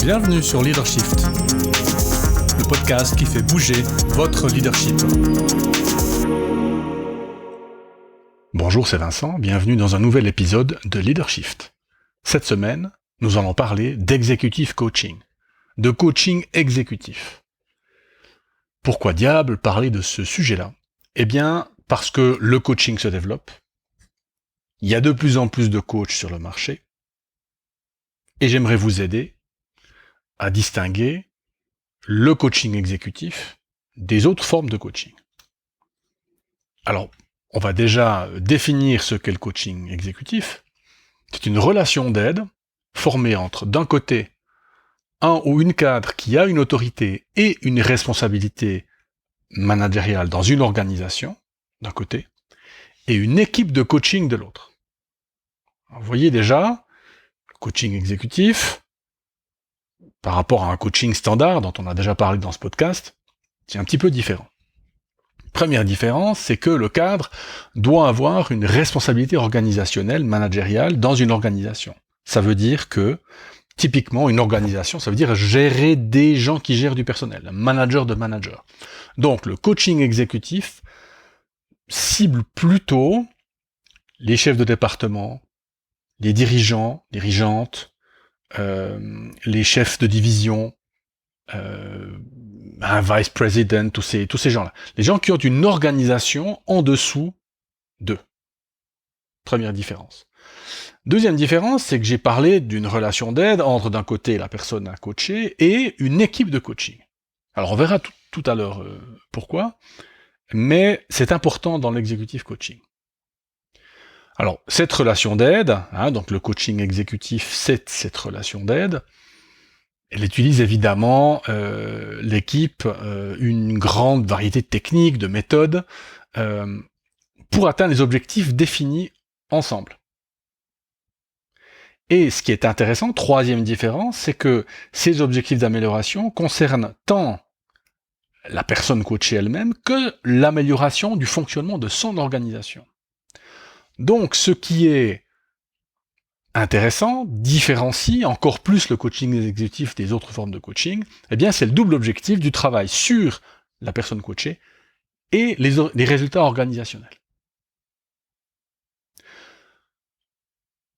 Bienvenue sur Leadershift, le podcast qui fait bouger votre leadership. Bonjour, c'est Vincent, bienvenue dans un nouvel épisode de Leadershift. Cette semaine, nous allons parler d'executive coaching, de coaching exécutif. Pourquoi diable parler de ce sujet-là ? Eh bien, parce que le coaching se développe, il y a de plus en plus de coachs sur le marché, et j'aimerais vous aider à distinguer le coaching exécutif des autres formes de coaching. Alors, on va déjà définir ce qu'est le coaching exécutif. C'est une relation d'aide formée entre, d'un côté, un ou une cadre qui a une autorité et une responsabilité managériale dans une organisation, d'un côté, et une équipe de coaching de l'autre. Vous voyez déjà, le coaching exécutif, par rapport à un coaching standard dont on a déjà parlé dans ce podcast, c'est un petit peu différent. Première différence, c'est que le cadre doit avoir une responsabilité organisationnelle, managériale dans une organisation. Ça veut dire que, typiquement, une organisation, ça veut dire gérer des gens qui gèrent du personnel, un manager de manager. Donc, le coaching exécutif cible plutôt les chefs de département, les dirigeants, dirigeantes, les chefs de division, un vice president, tous ces gens-là. Les gens qui ont une organisation en dessous d'eux. Première différence. Deuxième différence, c'est que j'ai parlé d'une relation d'aide entre d'un côté la personne à coacher et une équipe de coaching. Alors on verra tout à l'heure pourquoi, mais c'est important dans l'executive coaching. Alors, cette relation d'aide, donc le coaching exécutif, c'est cette relation d'aide, elle utilise évidemment l'équipe une grande variété de techniques, de méthodes, pour atteindre les objectifs définis ensemble. Et ce qui est intéressant, troisième différence, c'est que ces objectifs d'amélioration concernent tant la personne coachée elle-même que l'amélioration du fonctionnement de son organisation. Donc, ce qui est intéressant, différencie encore plus le coaching exécutif des autres formes de coaching, eh bien, c'est le double objectif du travail sur la personne coachée et les résultats organisationnels.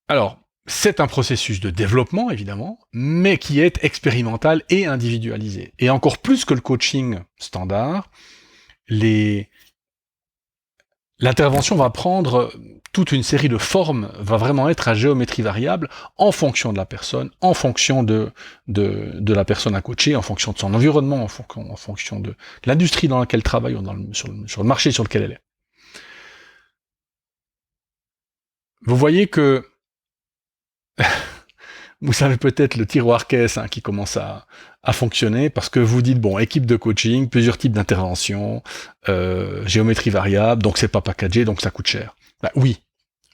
Alors, c'est un processus de développement, évidemment, mais qui est expérimental et individualisé. Et encore plus que le coaching standard, l'intervention va prendre toute une série de formes, va vraiment être à géométrie variable en fonction de la personne, en fonction de la personne à coacher, en fonction de son environnement, en fonction de l'industrie dans laquelle elle travaille, ou sur le marché sur lequel elle est. Vous voyez que vous savez peut-être le tiroir caisse qui commence à fonctionner, parce que vous dites, bon, équipe de coaching, plusieurs types d'interventions, géométrie variable, donc c'est pas packagé, donc ça coûte cher. Bah oui,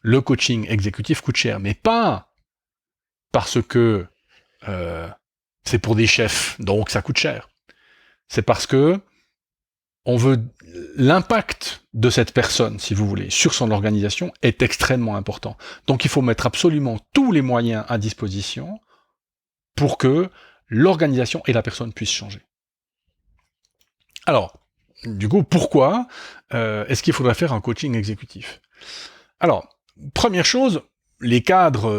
le coaching exécutif coûte cher, mais pas parce que c'est pour des chefs, donc ça coûte cher. C'est parce que l'impact de cette personne, si vous voulez, sur son organisation est extrêmement important. Donc il faut mettre absolument tous les moyens à disposition pour que l'organisation et la personne puissent changer. Alors, du coup, pourquoi est-ce qu'il faudrait faire un coaching exécutif ? Alors, première chose, les cadres,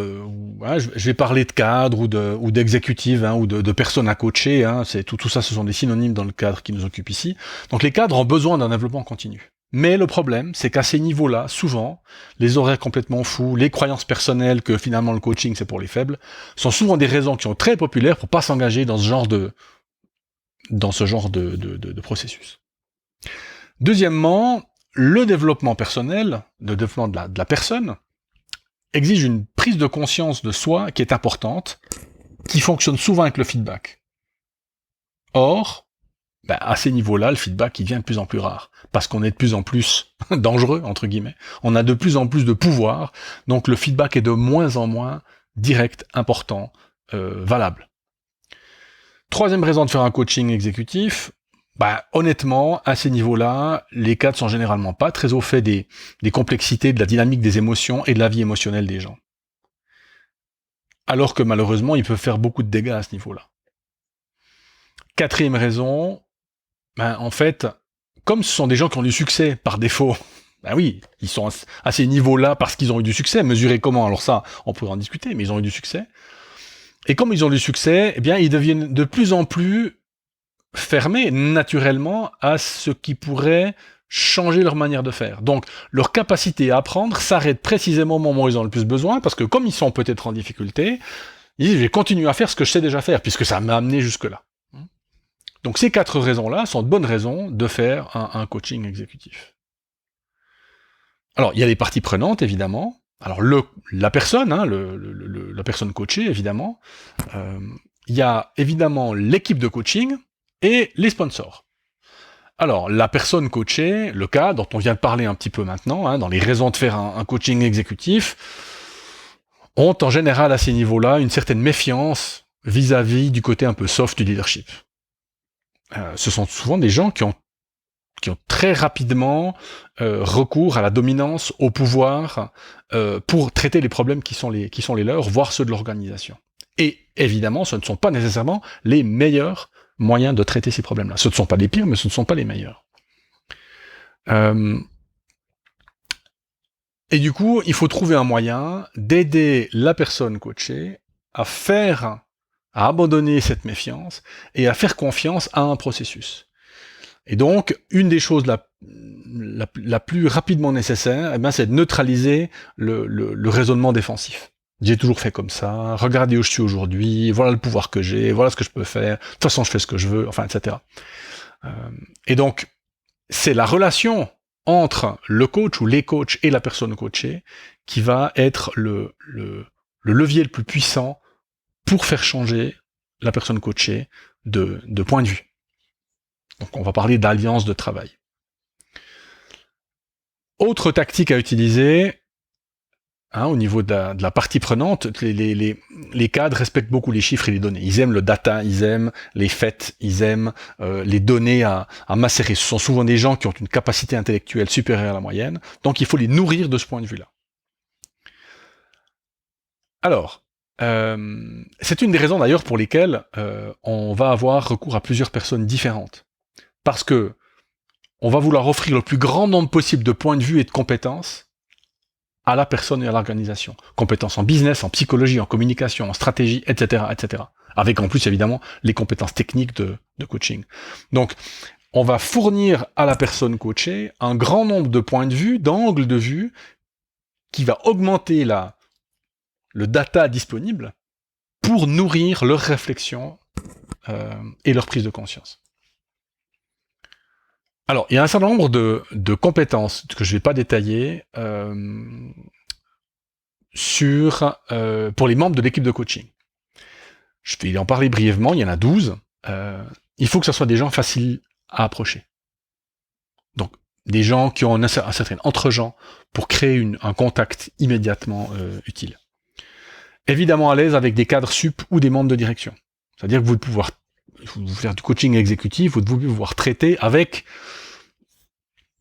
je vais parler de cadres ou d'exécutives, ou de personnes à coacher, tout ça, ce sont des synonymes dans le cadre qui nous occupe ici. Donc les cadres ont besoin d'un développement continu. Mais le problème, c'est qu'à ces niveaux-là, souvent, les horaires complètement fous, les croyances personnelles que finalement le coaching c'est pour les faibles, sont souvent des raisons qui sont très populaires pour pas s'engager dans ce genre de processus. Deuxièmement, le développement personnel, le développement de la personne, exige une prise de conscience de soi qui est importante, qui fonctionne souvent avec le feedback. Or, à ces niveaux-là, le feedback il devient de plus en plus rare, parce qu'on est de plus en plus dangereux, entre guillemets, on a de plus en plus de pouvoir, donc le feedback est de moins en moins direct, important, valable. Troisième raison de faire un coaching exécutif, honnêtement, à ces niveaux-là, les cadres sont généralement pas très au fait des complexités, de la dynamique des émotions et de la vie émotionnelle des gens. alors que malheureusement, ils peuvent faire beaucoup de dégâts à ce niveau-là. Quatrième raison, en fait, comme ce sont des gens qui ont du succès par défaut, oui, ils sont à ces niveaux-là parce qu'ils ont eu du succès. Mesurer comment? Alors ça, on pourrait en discuter, mais ils ont eu du succès. Et comme ils ont du succès, eh bien, ils deviennent de plus en plus fermés naturellement à ce qui pourrait changer leur manière de faire. Donc, leur capacité à apprendre s'arrête précisément au moment où ils ont le plus besoin, parce que comme ils sont peut-être en difficulté, ils disent, je vais continuer à faire ce que je sais déjà faire, puisque ça m'a amené jusque-là. Donc, ces 4 raisons-là sont de bonnes raisons de faire un coaching exécutif. Alors, il y a les parties prenantes, évidemment. Alors, la personne, la personne coachée, évidemment. Il y a évidemment l'équipe de coaching et les sponsors. Alors, la personne coachée, le cas dont on vient de parler un petit peu maintenant, dans les raisons de faire un coaching exécutif, ont en général à ces niveaux-là une certaine méfiance vis-à-vis du côté un peu soft du leadership. Ce sont souvent des gens qui ont très rapidement recours à la dominance, au pouvoir, pour traiter les problèmes qui sont les leurs, voire ceux de l'organisation. Et évidemment, ce ne sont pas nécessairement les meilleurs moyens de traiter ces problèmes-là. Ce ne sont pas les pires, mais ce ne sont pas les meilleurs. Et du coup, il faut trouver un moyen d'aider la personne coachée à abandonner cette méfiance et à faire confiance à un processus. Et donc, une des choses la plus rapidement nécessaire, c'est de neutraliser le raisonnement défensif. J'ai toujours fait comme ça, regardez où je suis aujourd'hui, voilà le pouvoir que j'ai, voilà ce que je peux faire, de toute façon je fais ce que je veux, etc. Et donc, c'est la relation entre le coach ou les coachs et la personne coachée qui va être le levier le plus puissant pour faire changer la personne coachée de point de vue. Donc on va parler d'alliance de travail. Autre tactique à utiliser, au niveau de la partie prenante, les cadres respectent beaucoup les chiffres et les données. Ils aiment le data, ils aiment les faits, ils aiment les données à macérer. Ce sont souvent des gens qui ont une capacité intellectuelle supérieure à la moyenne, donc il faut les nourrir de ce point de vue-là. Alors, c'est une des raisons d'ailleurs pour lesquelles on va avoir recours à plusieurs personnes différentes. Parce que on va vouloir offrir le plus grand nombre possible de points de vue et de compétences à la personne et à l'organisation. Compétences en business, en psychologie, en communication, en stratégie, etc., etc. Avec en plus, évidemment, les compétences techniques de coaching. Donc, on va fournir à la personne coachée un grand nombre de points de vue, d'angles de vue, qui va augmenter le data disponible pour nourrir leur réflexion et leur prise de conscience. Alors, il y a un certain nombre de compétences que je ne vais pas détailler pour les membres de l'équipe de coaching. Je vais en parler brièvement, il y en a 12. Il faut que ce soit des gens faciles à approcher. Donc, des gens qui ont un certain entre-gens pour créer un contact immédiatement utile. Évidemment à l'aise avec des cadres sup ou des membres de direction. C'est-à-dire que vous devez pouvoir faire du coaching exécutif, vous devez pouvoir traiter avec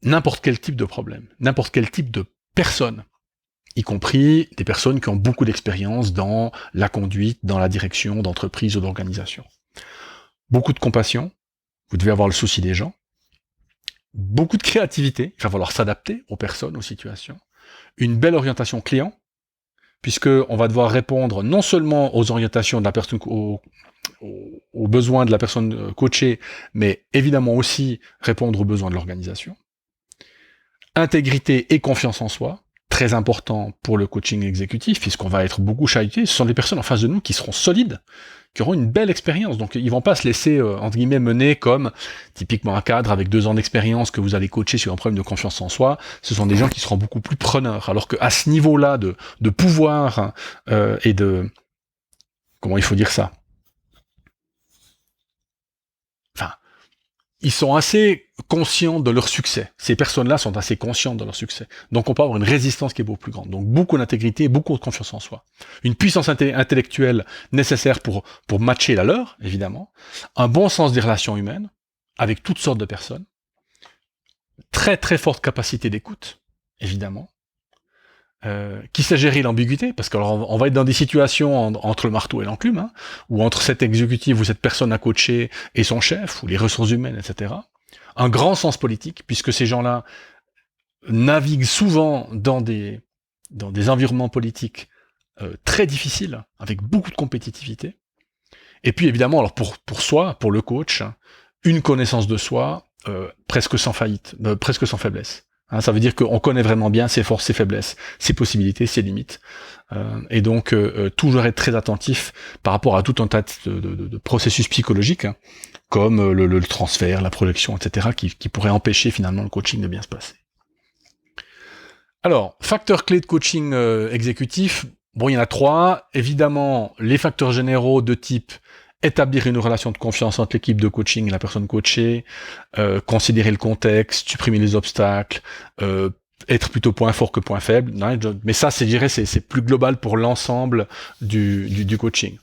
n'importe quel type de problème, n'importe quel type de personne, y compris des personnes qui ont beaucoup d'expérience dans la conduite, dans la direction d'entreprise ou d'organisation. Beaucoup de compassion, vous devez avoir le souci des gens, beaucoup de créativité, il va falloir s'adapter aux personnes, aux situations, une belle orientation client, puisque on va devoir répondre non seulement aux orientations de la personne, aux besoins de la personne coachée, mais évidemment aussi répondre aux besoins de l'organisation. Intégrité et confiance en soi, très important pour le coaching exécutif, puisqu'on va être beaucoup chahuté. Ce sont des personnes en face de nous qui seront solides, qui auront une belle expérience. Donc ils vont pas se laisser, entre guillemets, mener comme typiquement un cadre avec 2 ans d'expérience que vous allez coacher sur un problème de confiance en soi. Ce sont des gens qui seront beaucoup plus preneurs. Alors qu'à ce niveau-là de pouvoir et de... Comment il faut dire ça ? Ils sont assez conscients de leur succès. Ces personnes-là sont assez conscientes de leur succès. Donc on peut avoir une résistance qui est beaucoup plus grande. Donc beaucoup d'intégrité, beaucoup de confiance en soi. Une puissance intellectuelle nécessaire pour matcher la leur, évidemment. Un bon sens des relations humaines, avec toutes sortes de personnes. Très très forte capacité d'écoute, évidemment. qui sait gérer l'ambiguïté, parce qu'on va être dans des situations entre le marteau et l'enclume, hein, ou entre cet exécutif ou cette personne à coacher et son chef, ou les ressources humaines, etc. Un grand sens politique, puisque ces gens-là naviguent souvent dans des environnements politiques très difficiles, avec beaucoup de compétitivité. Et puis évidemment, alors pour soi, pour le coach, une connaissance de soi presque sans faillite, presque sans faiblesse. Hein, ça veut dire qu'on connaît vraiment bien ses forces, ses faiblesses, ses possibilités, ses limites. Et donc toujours être très attentif par rapport à tout un tas de processus psychologiques, hein, comme le transfert, la projection, etc., qui pourraient empêcher finalement le coaching de bien se passer. Alors, facteurs clés de coaching exécutif, bon, il y en a 3. Évidemment, les facteurs généraux de type établir une relation de confiance entre l'équipe de coaching et la personne coachée, considérer le contexte, supprimer les obstacles, être plutôt point fort que point faible. Mais ça, je dirais, c'est plus global pour l'ensemble du coaching.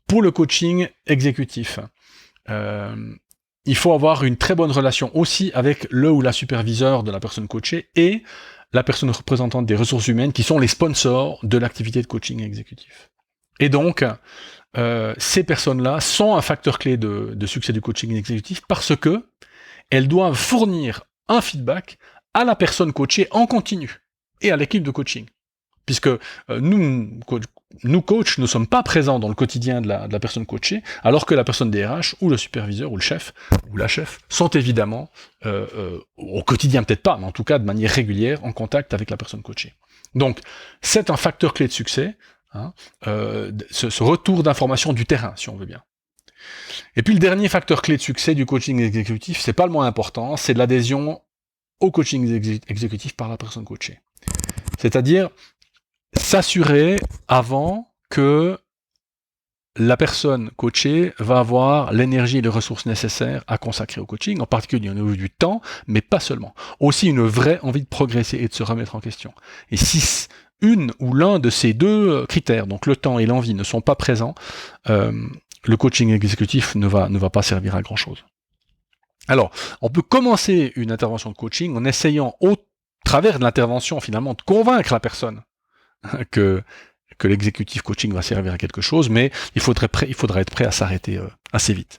Pour le coaching exécutif, il faut avoir une très bonne relation aussi avec le ou la superviseur de la personne coachée et la personne représentante des ressources humaines qui sont les sponsors de l'activité de coaching exécutif. Et donc, ces personnes-là sont un facteur clé de succès du coaching exécutif parce que elles doivent fournir un feedback à la personne coachée en continu et à l'équipe de coaching. Puisque nous coachs, ne sommes pas présents dans le quotidien de la personne coachée, alors que la personne DRH ou le superviseur ou le chef ou la chef sont évidemment au quotidien peut-être pas, mais en tout cas de manière régulière en contact avec la personne coachée. Donc c'est un facteur clé de succès. Hein, ce retour d'information du terrain, si on veut bien. Et puis le dernier facteur clé de succès du coaching exécutif, c'est pas le moins important, c'est l'adhésion au coaching exécutif par la personne coachée. C'est-à-dire s'assurer avant que la personne coachée va avoir l'énergie et les ressources nécessaires à consacrer au coaching, en particulier au niveau du temps, mais pas seulement. Aussi une vraie envie de progresser et de se remettre en question. Et si une ou l'un de ces deux critères, donc le temps et l'envie, ne sont pas présents, le coaching exécutif ne va pas servir à grand-chose. Alors, on peut commencer une intervention de coaching en essayant, au travers de l'intervention finalement, de convaincre la personne que l'exécutif coaching va servir à quelque chose, mais il faudra être prêt à s'arrêter assez vite.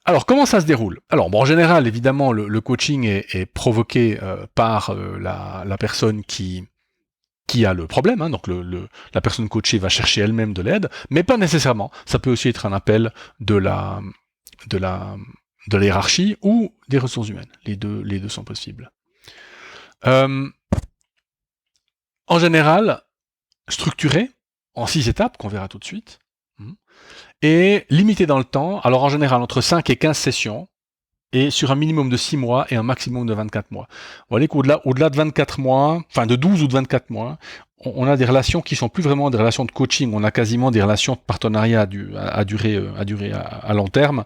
Alors, comment ça se déroule ? Alors, bon, en général, évidemment, le coaching est provoqué par la personne qui a le problème, hein, donc la personne coachée va chercher elle-même de l'aide, mais pas nécessairement. Ça peut aussi être un appel de la hiérarchie ou des ressources humaines. Les deux sont possibles. En général, structuré en 6 étapes, qu'on verra tout de suite, et limité dans le temps, alors en général entre 5 et 15 sessions, et sur un minimum de 6 mois et un maximum de 24 mois. Vous voyez qu'au-delà de 24 mois, enfin de 12 ou de 24 mois, on a des relations qui sont plus vraiment des relations de coaching, on a quasiment des relations de partenariat à durée à long terme,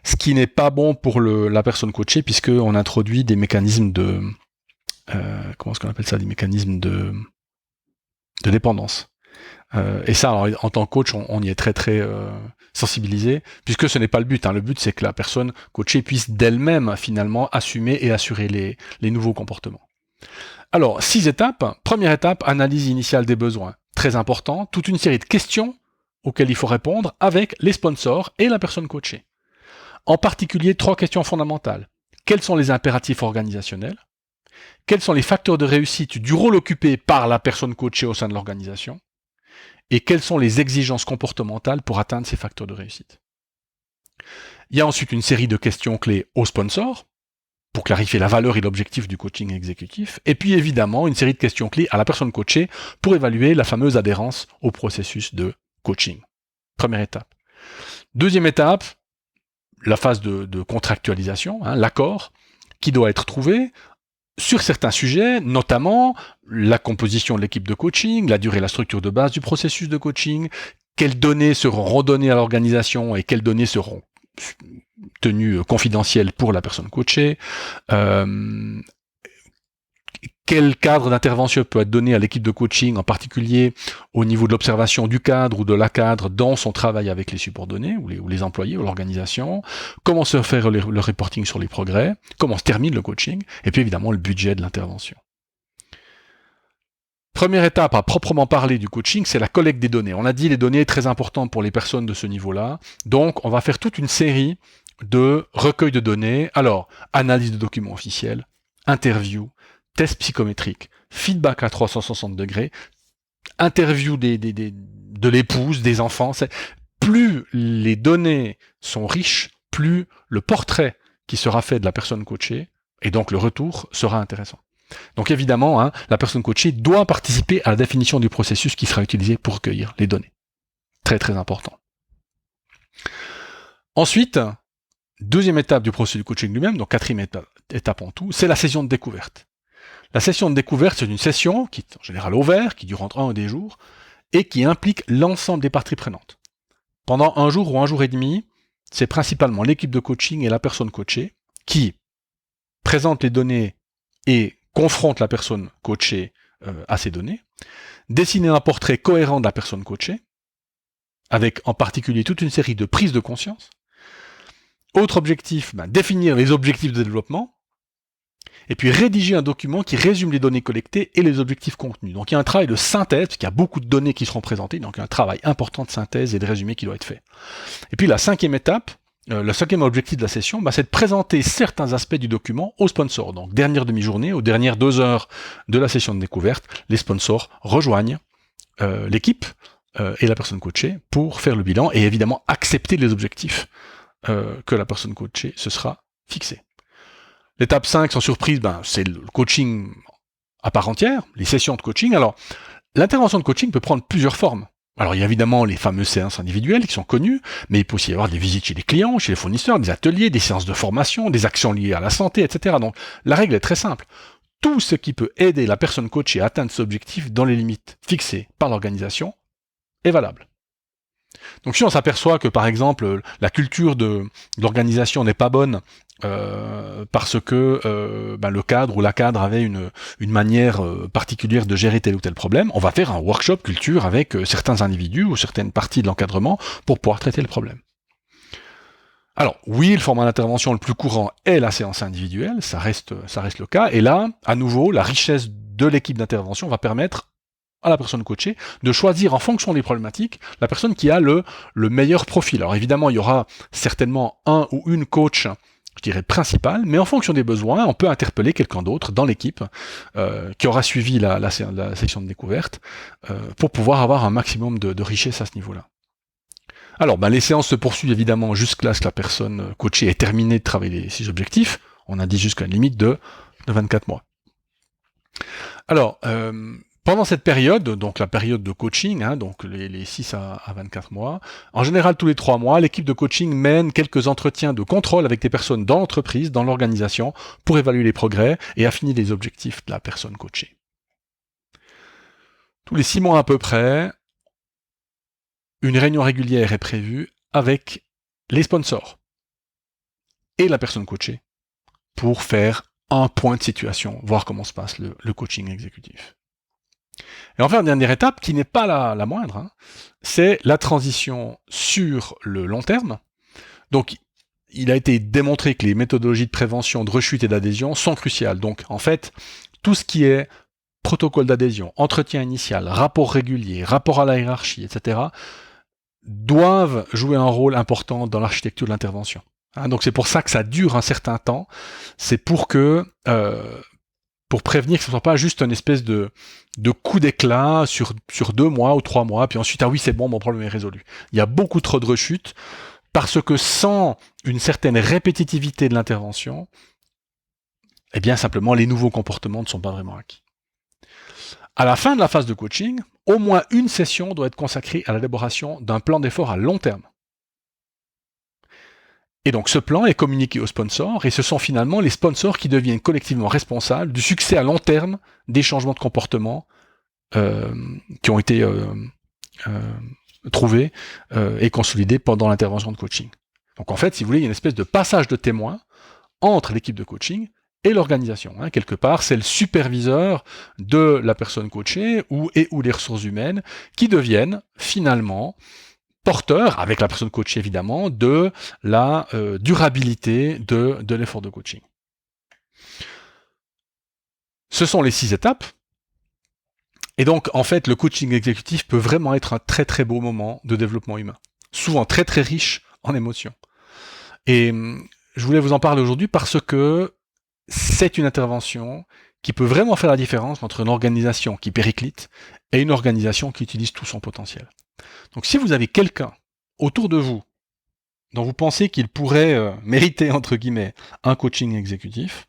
ce qui n'est pas bon pour la personne coachée, puisqu'on introduit des mécanismes de... comment est-ce qu'on appelle ça ? Des mécanismes de dépendance. Et ça, alors, en tant que coach, on y est très très sensibilisé, puisque ce n'est pas le but. Hein. Le but, c'est que la personne coachée puisse d'elle-même finalement assumer et assurer les nouveaux comportements. Alors, 6 étapes. Première étape, analyse initiale des besoins. Très important, toute une série de questions auxquelles il faut répondre avec les sponsors et la personne coachée. En particulier, 3 questions fondamentales. Quels sont les impératifs organisationnels ? Quels sont les facteurs de réussite du rôle occupé par la personne coachée au sein de l'organisation ? Et quelles sont les exigences comportementales pour atteindre ces facteurs de réussite. Il y a ensuite une série de questions clés aux sponsors, pour clarifier la valeur et l'objectif du coaching exécutif, et puis évidemment une série de questions clés à la personne coachée pour évaluer la fameuse adhérence au processus de coaching. Première étape. Deuxième étape, la phase de contractualisation, hein, l'accord, qui doit être trouvé sur certains sujets, notamment la composition de l'équipe de coaching, la durée et la structure de base du processus de coaching, quelles données seront redonnées à l'organisation et quelles données seront tenues confidentielles pour la personne coachée, quel cadre d'intervention peut être donné à l'équipe de coaching, en particulier au niveau de l'observation du cadre ou de la cadre dans son travail avec les subordonnés ou les employés ou l'organisation, comment se faire le reporting sur les progrès, comment se termine le coaching, et puis évidemment le budget de l'intervention. Première étape à proprement parler du coaching, c'est la collecte des données. On a dit les données très importantes pour les personnes de ce niveau-là. Donc, on va faire toute une série de recueils de données. Alors, analyse de documents officiels, interview, tests psychométriques, feedback à 360 degrés, interview de l'épouse, des enfants. Plus les données sont riches, plus le portrait qui sera fait de la personne coachée, et donc le retour, sera intéressant. Donc évidemment, la personne coachée doit participer à la définition du processus qui sera utilisé pour recueillir les données. Très très important. Ensuite, deuxième étape du processus du coaching lui-même, donc quatrième étape en tout, c'est la session de découverte. La session de découverte, c'est une session qui est en général ouverte, qui dure entre 1 ou 2 jours, et qui implique l'ensemble des parties prenantes. Pendant 1 jour ou 1 jour et demi, c'est principalement l'équipe de coaching et la personne coachée qui présentent les données et confrontent la personne coachée à ces données, dessiner un portrait cohérent de la personne coachée, avec en particulier toute une série de prises de conscience. Autre objectif, définir les objectifs de développement, et puis rédiger un document qui résume les données collectées et les objectifs contenus. Donc il y a un travail de synthèse, parce qu'il y a beaucoup de données qui seront présentées, donc il y a un travail important de synthèse et de résumé qui doit être fait. Et puis la cinquième étape, le cinquième objectif de la session, c'est de présenter certains aspects du document aux sponsors. Donc dernière demi-journée, aux dernières 2 heures de la session de découverte, les sponsors rejoignent l'équipe et la personne coachée pour faire le bilan et évidemment accepter les objectifs que la personne coachée se sera fixée. L'étape 5, sans surprise, c'est le coaching à part entière, les sessions de coaching. Alors, l'intervention de coaching peut prendre plusieurs formes. Alors, il y a évidemment les fameuses séances individuelles qui sont connues, mais il peut aussi y avoir des visites chez les clients, chez les fournisseurs, des ateliers, des séances de formation, des actions liées à la santé, etc. Donc, la règle est très simple. Tout ce qui peut aider la personne coachée à atteindre ses objectifs dans les limites fixées par l'organisation est valable. Donc si on s'aperçoit que par exemple la culture de l'organisation n'est pas bonne parce que le cadre ou la cadre avait une manière particulière de gérer tel ou tel problème, on va faire un workshop culture avec certains individus ou certaines parties de l'encadrement pour pouvoir traiter le problème. Alors oui, le format d'intervention le plus courant est la séance individuelle, ça reste le cas, et là, à nouveau, la richesse de l'équipe d'intervention va permettre à la personne coachée de choisir en fonction des problématiques la personne qui a le meilleur profil. Alors évidemment, il y aura certainement un ou une coach, je dirais principale, mais en fonction des besoins, on peut interpeller quelqu'un d'autre dans l'équipe qui aura suivi la session de découverte pour pouvoir avoir un maximum de richesse à ce niveau-là. Alors, les séances se poursuivent évidemment jusqu'à ce que la personne coachée ait terminé de travailler ses objectifs. On a dit jusqu'à une limite de 24 mois. Alors, pendant cette période, donc la période de coaching, donc les 6 à 24 mois, en général tous les 3 mois, l'équipe de coaching mène quelques entretiens de contrôle avec des personnes dans l'entreprise, dans l'organisation, pour évaluer les progrès et affiner les objectifs de la personne coachée. Tous les 6 mois à peu près, une réunion régulière est prévue avec les sponsors et la personne coachée pour faire un point de situation, voir comment se passe le coaching exécutif. Et enfin, une dernière étape, qui n'est pas la moindre, c'est la transition sur le long terme. Donc, il a été démontré que les méthodologies de prévention de rechute et d'adhésion sont cruciales. Donc, en fait, tout ce qui est protocole d'adhésion, entretien initial, rapport régulier, rapport à la hiérarchie, etc., doivent jouer un rôle important dans l'architecture de l'intervention. Donc c'est pour ça que ça dure un certain temps. C'est pour que pour prévenir que ce ne soit pas juste une espèce de coup d'éclat sur 2 mois ou 3 mois, puis ensuite, c'est bon, mon problème est résolu. Il y a beaucoup trop de rechutes, parce que sans une certaine répétitivité de l'intervention, simplement, les nouveaux comportements ne sont pas vraiment acquis. À la fin de la phase de coaching, au moins une session doit être consacrée à l'élaboration d'un plan d'effort à long terme. Et donc ce plan est communiqué aux sponsors, et ce sont finalement les sponsors qui deviennent collectivement responsables du succès à long terme des changements de comportement qui ont été trouvés et consolidés pendant l'intervention de coaching. Donc en fait, si vous voulez, il y a une espèce de passage de témoin entre l'équipe de coaching et l'organisation. Quelque part, c'est le superviseur de la personne coachée ou les ressources humaines qui deviennent finalement porteurs, avec la personne coachée évidemment, de la durabilité de l'effort de coaching. Ce sont les 6 étapes. Et donc, en fait, le coaching exécutif peut vraiment être un très très beau moment de développement humain. Souvent très très riche en émotions. Et je voulais vous en parler aujourd'hui parce que c'est une intervention qui peut vraiment faire la différence entre une organisation qui périclite et une organisation qui utilise tout son potentiel. Donc si vous avez quelqu'un autour de vous dont vous pensez qu'il pourrait mériter, entre guillemets, un coaching exécutif,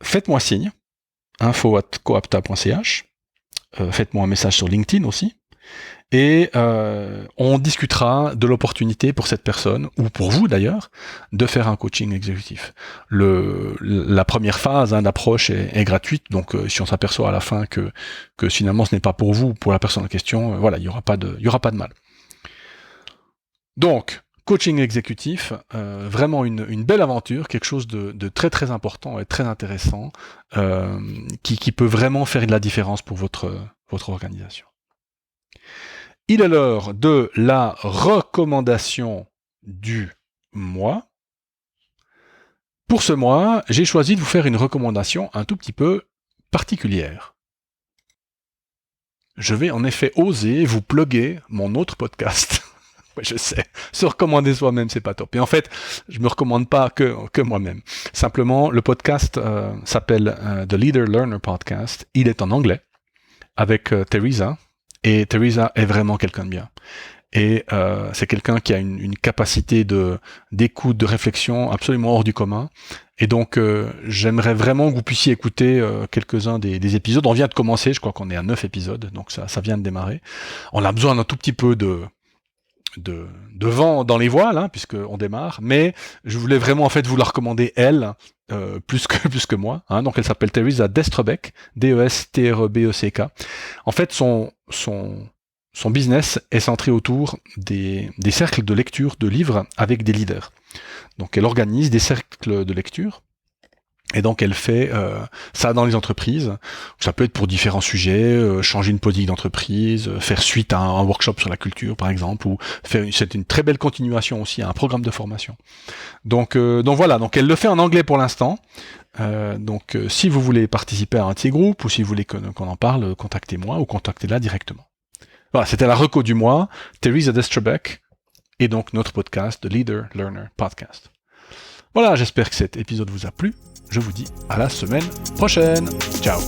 faites-moi signe, info@coapta.ch, faites-moi un message sur LinkedIn aussi, et on discutera de l'opportunité pour cette personne, ou pour vous d'ailleurs, de faire un coaching exécutif. La première phase d'approche est gratuite, donc si on s'aperçoit à la fin que finalement ce n'est pas pour vous, pour la personne en question, voilà, il y aura pas de mal. Donc, coaching exécutif, vraiment une belle aventure, quelque chose de très très important et très intéressant, qui peut vraiment faire de la différence pour votre organisation. Il est l'heure de la recommandation du mois. Pour ce mois, j'ai choisi de vous faire une recommandation un tout petit peu particulière. Je vais en effet oser vous plugger mon autre podcast. Ouais, je sais, se recommander soi-même, c'est pas top. Et en fait, je me recommande pas que moi-même. Simplement, le podcast s'appelle The Leader Learner Podcast. Il est en anglais, avec Teresa. Et Teresa est vraiment quelqu'un de bien. Et c'est quelqu'un qui a une capacité d'écoute, de réflexion absolument hors du commun. Et donc, j'aimerais vraiment que vous puissiez écouter quelques-uns des épisodes. On vient de commencer, je crois qu'on est à 9 épisodes, donc ça vient de démarrer. On a besoin d'un tout petit peu de vent dans les voiles, puisqu'on démarre, mais je voulais vraiment en fait vous la recommander elle, plus que moi. Donc elle s'appelle Teresa Destrebeck, D-E-S-T-R-E-B-E-C-K. En fait, son business est centré autour des cercles de lecture de livres avec des leaders. Donc elle organise des cercles de lecture. Et donc elle fait ça dans les entreprises. Ça peut être pour différents sujets, changer une politique d'entreprise, faire suite à un workshop sur la culture par exemple, ou c'est une très belle continuation aussi à un programme de formation. Donc voilà, donc elle le fait en anglais pour l'instant. Donc si vous voulez participer à un petit groupe ou si vous voulez qu'on en parle, contactez-moi ou contactez-la directement. Voilà, c'était la reco du mois, Teresa Destrebeck, et donc notre podcast, The Leader Learner Podcast. Voilà, j'espère que cet épisode vous a plu. Je vous dis à la semaine prochaine. Ciao.